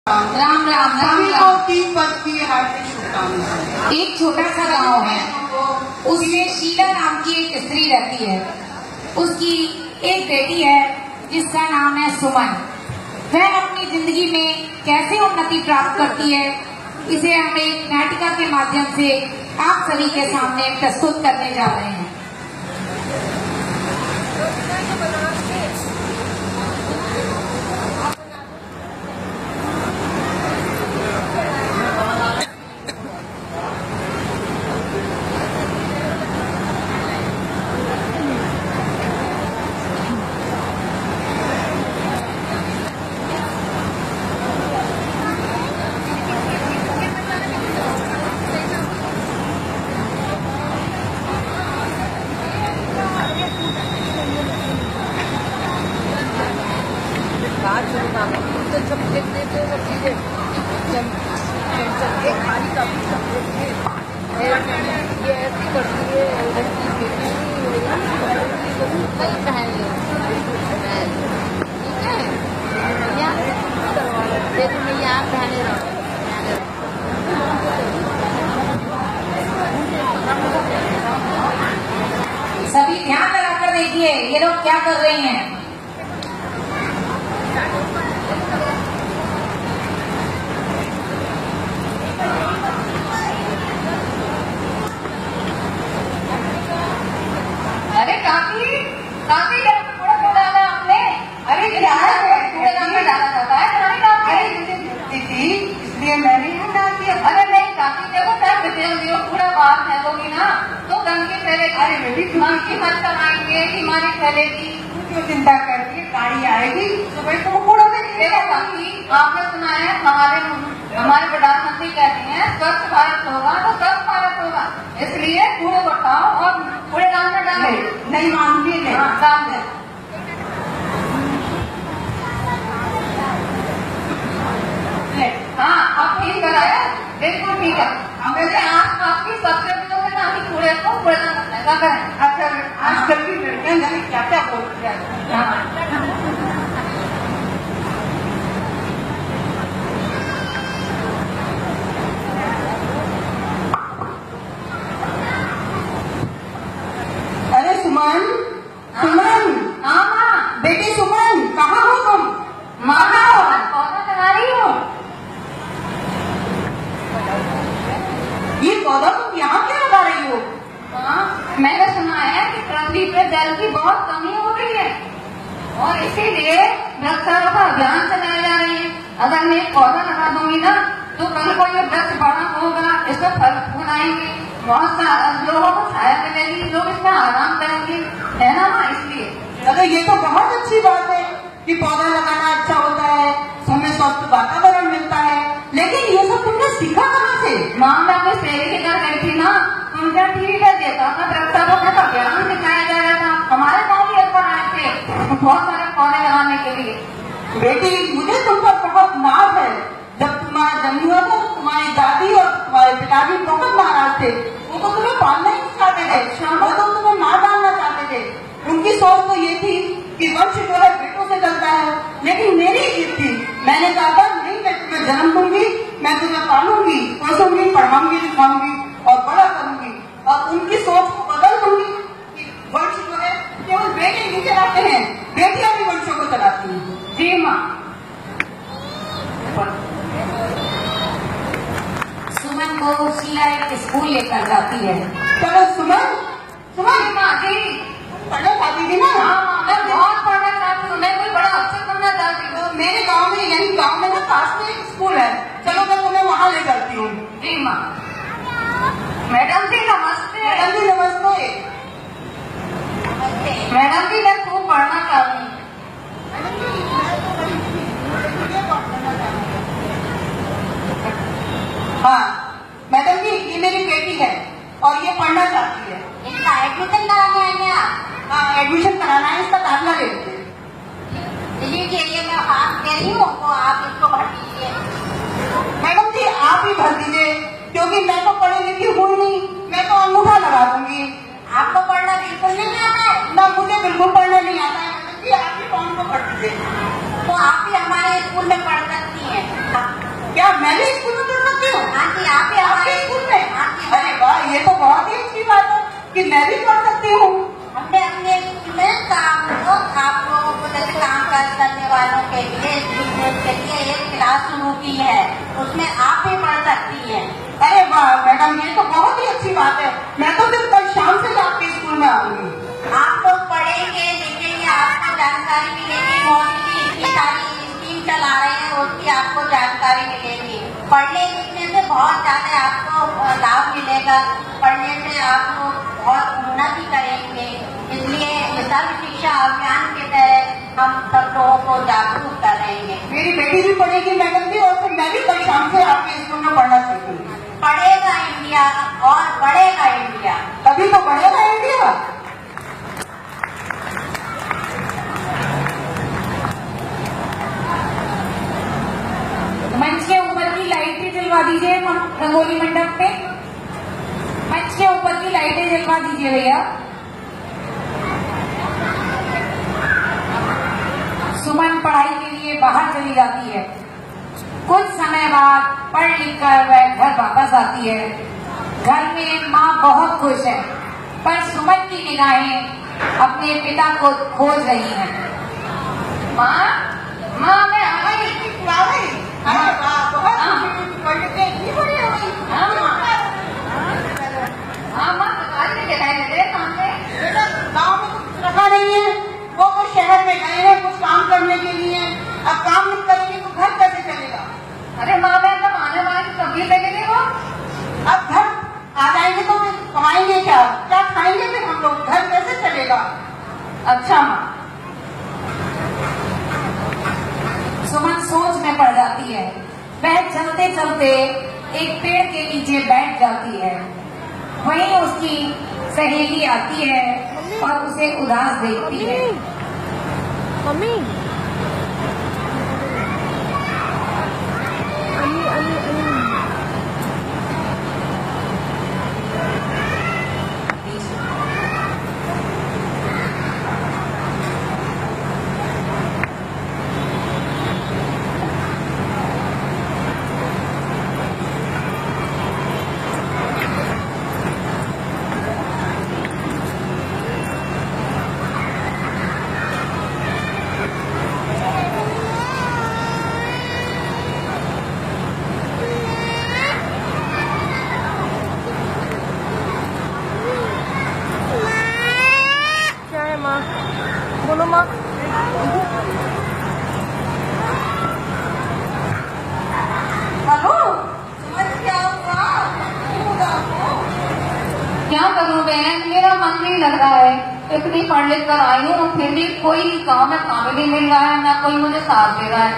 राम राम सभी को 3 पद की हार्दिक शुभकामनाएं। एक छोटा सा गांव है, उसमें शीला नाम की एक स्त्री रहती है। उसकी एक बेटी है जिसका नाम है सुमन। वह अपनी जिंदगी में कैसे उन्नति प्राप्त करती है, इसे हम एक नाटिका के माध्यम से आप सभी के सामने प्रस्तुत करने जा रहे हैं। तो सब देख देते हैं सब चीजें एक खाली काफी सब देखते ये ऐसी करती है लड़की बेटी कई पहन ले ठीक है देखो मैं यहाँ पहने रहा सभी ध्यान लगाकर देखिए ये लोग क्या कर रहे हैं। अरे काफी काफी थोड़ा थोड़ा डाला आपने। अरे क्या है कूड़ेदान में डाला जाता है पुरानी बात है। दीदी इसलिए मैंने यहाँ डाल दिया। अरे नहीं काफी देखो क्या बचे पूरा बात है होगी ना तो गंदगी फैलेगी। अरे बेटी हम की मत कराएंगे बीमारी फैलेगी। क्यों चिंता करती है, गाड़ी आएगी सुबह तो कूड़ा देखो काफी आपने सुना है हमारे प्रधानमंत्री कहते हैं स्वच्छ भारत होगा तो स्वच्छ भारत होगा, इसलिए कूड़े को उठाओ और कूड़ेदान में डालो। नहीं मानती नहीं। हाँ काम दे। हाँ अब ठीक कराया बिल्कुल ठीक है। वैसे आपकी सबसे पहले ना ही कूड़े को कूड़ेदान में लगा करें। अच्छा आजकल की लड़कियां जाने क्या क्या बोलती है। अरे सुमन सुमन हाँ माँ बेटी सुमन कहाँ हो तुम? माँ पौधा लगा रही हूँ। ये पौधा तुम यहाँ क्यों लगा रही हो? हाँ मैंने सुना है कि पृथ्वी पे जल की बहुत कमी हो रही है और इसीलिए वृक्षारोपण अभियान चलाए जा रहे हैं। अगर मैं एक पौधा लगा दूंगी ना तो कल को ये वृक्ष बड़ा होगा, इसमें फल फूल आएंगे, बहुत सारे लोगों को छाया मिलेगी, लोग इसमें आराम करेंगे, है ना माँ। इसलिए अरे ये तो बहुत अच्छी बात है कि पौधा लगाना अच्छा होता है, हमें स्वस्थ वातावरण मिलता है, लेकिन ये सब तुमने सीखा कहाँ से? माँ मैं अपने सहेली के घर गई थी ना, उनका टीवी पर देखा था वृक्षारोपण का अभियान दिखाया जा रहा था। हमारे गाँव भी एक बार आए थे बहुत सारे पौधे लगाने के लिए। बेटी मुझे तुम पर बहुत नाज है। जब तुम्हारा जन्म हुआ था तो तुम्हारी दादी और तुम्हारे पिताजी बहुत नाराज थे, वो तो तुम्हें पालना ही नहीं चाहते थे, वो तो तुम्हें मार डालना चाहते थे। उनकी सोच तो ये थी कि वंश जो है बेटों से चलता है, लेकिन मेरी जिद थी, मैंने कहा था नहीं मैं तुम्हें जन्म दूंगी, मैं तुम्हें पालूंगी, पोसूंगी, पढ़ाऊंगी, लिखाऊंगी और बड़ा करूंगी और उनकी सोच को बदल दूंगी कि वंश जो है केवल बेटे नहीं चलाते हैं, बेटियां भी वंशों को चलाती हैं। जी माँ। सुमन को शीला एक स्कूल लेकर जाती है। चलो सुमन सुमन माँ जी पढ़ना चाहती थी ना? हाँ मैं बहुत पढ़ना चाहती हूँ, मैं कोई बड़ा अफसर बनना चाहती हूँ। तो मेरे गांव में यही गांव में ना पास में एक स्कूल है, चलो मैं तुम्हें वहाँ ले जाती हूँ। जी माँ। मैडम जी नमस्ते। मैडम जी नमस्ते। मैडम जी मैं खूब पढ़ना चाहती हूँ। हाँ मैडम जी ये मेरी बेटी है और ये पढ़ना चाहती है। इनका एडमिशन कराने आएंगे आप? हाँ एडमिशन कराना है, इसका दाखिला ले लेते हैं। लीजिए ये मैं हाथ दे रही हूँ तो आप इसको भर दीजिए। मैडम जी आप ही भर दीजिए, क्योंकि मैं तो पढ़ी लिखी हुई नहीं, मैं तो अंगूठा लगा दूंगी। आपको पढ़ना बिल्कुल नहीं आता है? ना मुझे बिल्कुल पढ़ना नहीं आता है। मैडम जी आप ही फॉर्म को भर दीजिए। तो आप भी हमारे स्कूल में पढ़ सकती हैं। मैं भी पढ़ सकती हूँ। हमने अपने स्कूल में काम को आप लोगों को जैसे काम काज करने वालों के लिए बिजनेस के लिए एक क्लास शुरू की है, उसमें आप भी पढ़ सकती हैं। अरे वाह मैडम, ये तो बहुत ही अच्छी बात है। मैं तो सिर्फ कल शाम से आपके स्कूल में आऊंगी। आप लोग पढ़ेंगे लिखेंगे, आपको जानकारी मिलेगी। मोदी जी इतनी सारी स्कीम चला रहे हैं, उसकी आपको जानकारी मिलेगी। पढ़ने लिखने से बहुत ज्यादा आपको लाभ मिलेगा। पढ़ने से आप लोग बहुत उन्नति करेंगे। इसलिए सर्व शिक्षा अभियान के तहत हम सब लोगों को जागरूक करेंगे। मेरी बेटी भी पढ़ेगी मैडम जी, और फिर मैं भी कल शाम से आपके स्कूल में पढ़ना सीखूंगी। पढ़ेगा इंडिया और बढ़ेगा इंडिया। तभी तो बढ़ेगा इंडिया। मंच के ऊपर की लाइटें जलवा दीजिए रंगोली मंडप पे। मंच के ऊपर की लाइटें जलवा दीजिए भैया। सुमन पढ़ाई के लिए बाहर चली जाती है। कुछ समय बाद पढ़ लिख कर वह घर वापस आती है। घर में माँ बहुत खुश है, पर सुमन की निगाहें अपने पिता को खोज रही हैं। माँ, माँ मैं आ गई। अरे वाह, बहुत पढ़ के इतनी बड़ी हो गई। हाँ माँ, आज भी दिखाई दे रहे सामने। बेटा गाँव में कुछ रखा नहीं है, वो तो शहर में गए हैं कुछ काम करने के लिए। अब काम नहीं करेंगे तो घर कैसे चलेगा? अरे माँ, मैं तब आने वाली तभी लगेगी वो। अब घर आ जाएंगे तो फिर कमाएंगे क्या? क्या खाएंगे फिर हम लोग? घर कैसे चलेगा? अच्छा माँ। सुमन सोच में पड़ जाती है। वह चलते चलते एक पेड़ के नीचे बैठ जाती है। वहीं उसकी सहेली आती है और उसे उदास देखती है। मम्मी क्या है माँ? बोलो माँ। हेलो सुमन, क्या हुआ? क्यों उदास हो? क्या करूँ बहन, मेरा मन नहीं लग रहा है। इतनी पढ़ लिख कर आई हूँ, फिर भी कोई काम में काम नहीं मिल रहा है, ना कोई मुझे साथ दे रहा है।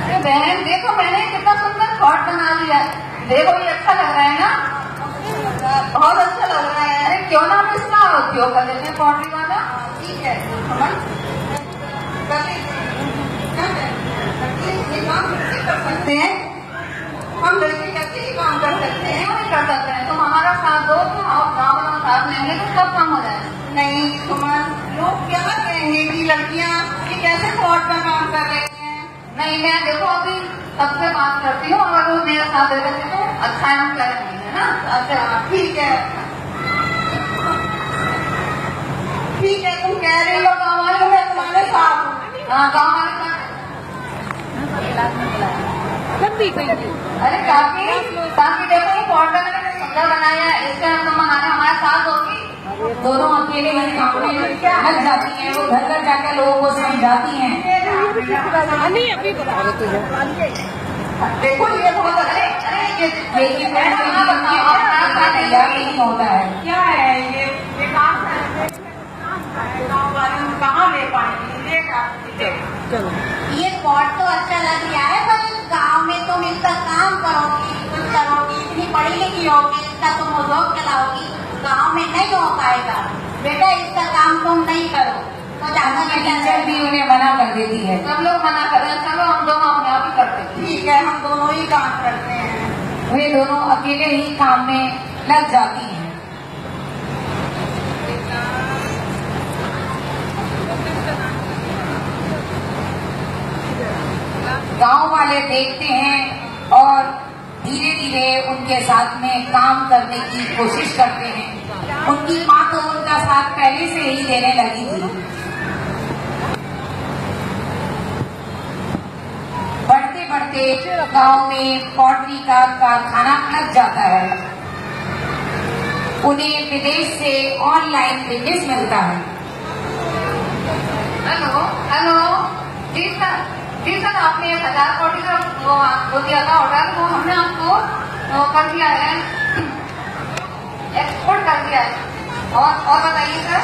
अरे बहन देखो, मैंने कितना सुंदर पॉट बना लिया है। देखो ये अच्छा लग रहा है ना? बहुत अच्छा लग रहा है। अरे क्यों ना हम इसका उपयोग कर लेते हैं पॉटरी वाला। ठीक है सुमन, कर लीजिए। ये काम कैसे कर सकते हैं? हम लड़के कैसे ही काम कर सकते हैं? क्यों नहीं कर सकते हैं? तुम हमारा साथ दो तो और गाँव वालों का साथ लेंगे तो सब काम हो जाएगा। नहीं सुमन, लोग क्या कहेंगे कि लड़कियां ये कैसे कोर्ट में काम कर रही हैं? नहीं मैं देखो अभी सबसे बात करती हूँ, अगर वो मेरे साथ दे देते तो अच्छा है, हम क्या करेंगे ना। अच्छा ठीक है, ठीक है, तुम कह रही हो गाँव वाले, मैं तुम्हारे साथ हूँ। हाँ गाँव वाले का। लंबी गई अरे काकी देखो ये पॉट मैंने सुंदर बनाया है, इसके हम तुम मनाने हमारे साथ होगी। दोनों अकेले ही काम में लग जाती हैं। वो घर घर जाकर लोगों को समझाती हैं। नहीं अभी बता रहे तुझे। देखो ये बहुत अरे ये लेकिन तैयार नहीं होता है। क्या है ये काम है, गाँव वाले हम कहाँ ले पाएंगे? ले जाते चलो ये पॉट तो अच्छा लग रहा है, पर गांव में तुम इसका काम करोगी, कुछ करोगी, इतनी पढ़ी लिखी होगी, इसका तुम उद्योग चलाओगी, गांव में नहीं हो पाएगा। बेटा इसका काम तुम नहीं करो तो ज्यादा टीचर भी उन्हें मना कर देती है। सब लोग मना कर रहे हैं, चलो हम दोनों अपने आप ही करते हैं। ठीक है, हम दोनों ही काम करते हैं। वे दोनों अकेले ही काम में लग जाती हैं। गांव वाले देखते हैं और धीरे धीरे उनके साथ में काम करने की कोशिश करते हैं। उनकी माँ तो उनका साथ पहले से ही देने लगी थी। बढ़ते बढ़ते गांव में पॉटरी का कारखाना लग जाता है। उन्हें विदेश से ऑनलाइन बिजनेस मिलता है। हेलो हेलो जी सर आपने 1000 कोटी का वो दिया था ऑर्डर, वो हमने आपको कर दिया है, एक्सपोर्ट कर दिया है। और बताइए सर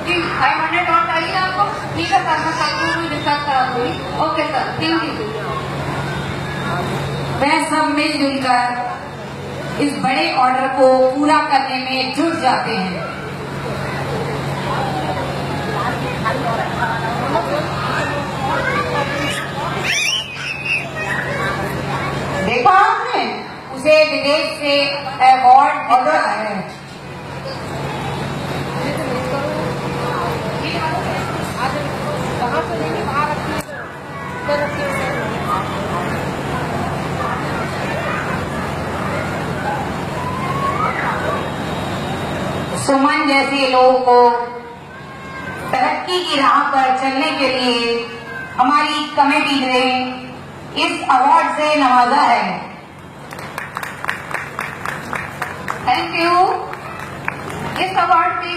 जी 500 और चाहिए आपको? ठीक है सर, मैं कल को डिस्कस कराऊंगी। Okay sir, thank you. वह सब मिलजुल कर इस बड़े ऑर्डर को पूरा करने में जुट जाते हैं। देखा आपने? उसे विदेश से अवार्ड मिलता है। कहाँ से लेके बाहर रखी सुमन जैसे लोगों को तरक्की की राह पर चलने के लिए हमारी कमेटी ने इस अवार्ड से नवाजा है। Thank you. इस अवार्ड की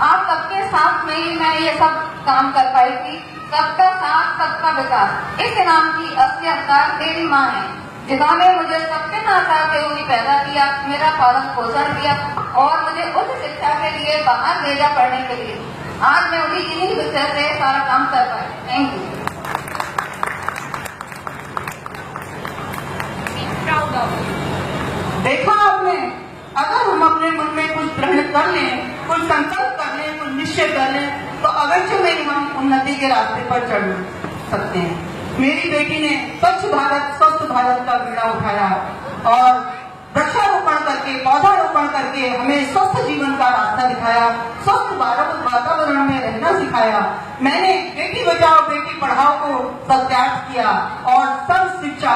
आप सबके साथ में ही मैं ये सब काम कर पाई थी। सबका साथ सबका विकास, इस इनाम की असली हकदार मेरी माँ है, जिन्होंने मुझे सबके नाता के उन्हें पैदा किया, मेरा पालन पोषण किया और मुझे उच्च शिक्षा के लिए बाहर भेजा पढ़ने के लिए। आज मैं उन्हीं की वजह से सारा काम कर पाई। Thank you. देखा आपने? अगर हम अपने मन में कुछ दृढ़ कर लें, कुछ संकल्प कर लें, कुछ निश्चय कर लें, तो अवश्य में हम उन्नति के रास्ते पर चढ़ सकते हैं। मेरी बेटी ने स्वच्छ भारत स्वस्थ भारत का बीड़ा उठाया और वृक्षारोपण करके, पौधारोपण करके हमें स्वस्थ जीवन का रास्ता दिखाया, स्वस्थ वातावरण में रहना सिखाया। मैंने बेटी बचाओ बेटी पढ़ाओ को सत्यार्थ किया और सर्व शिक्षा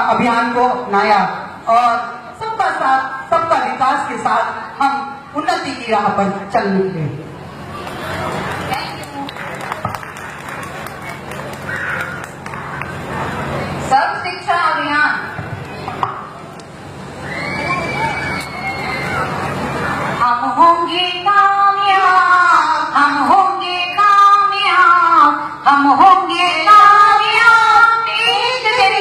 अभियान को अपनाया और सबका साथ सबका विकास के साथ हम उन्नति की राह पर चल निकले। सर्व शिक्षा अभियान हम होंगे कामयाब, हम होंगे कामयाब, हम होंगे कामयाब एक दिन।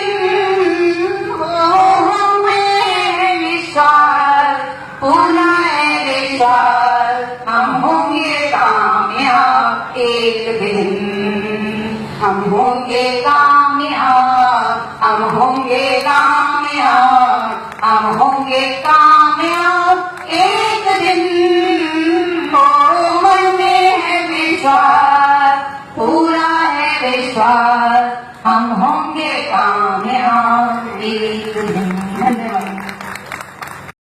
हो हमें विश्वास, पूरा है विश्वास, हम होंगे कामयाब एक दिन। हम होंगे कामयाब।